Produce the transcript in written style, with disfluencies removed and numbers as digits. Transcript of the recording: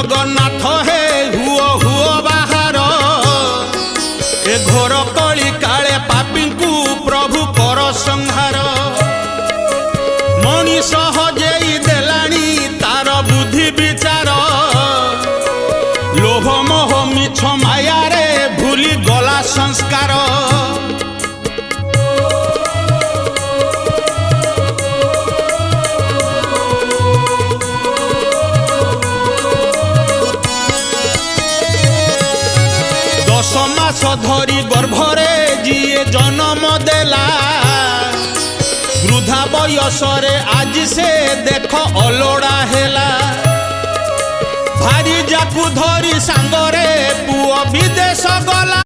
जगन्नाथ हे हुओ हुओ बाहर ए घोर कली काले पापी को प्रभु कर संहार मनीष हजेई देलानी तार बुद्धि विचार लोभ मोह मिछ माया रे भूली गला संस्कार समास धरी गर्भरे जिए जन्म देला वृद्धा बयसरे आज से देख अलोड़ा हेला भारी जाकू धरी सांगरे पुओ विदेश गला।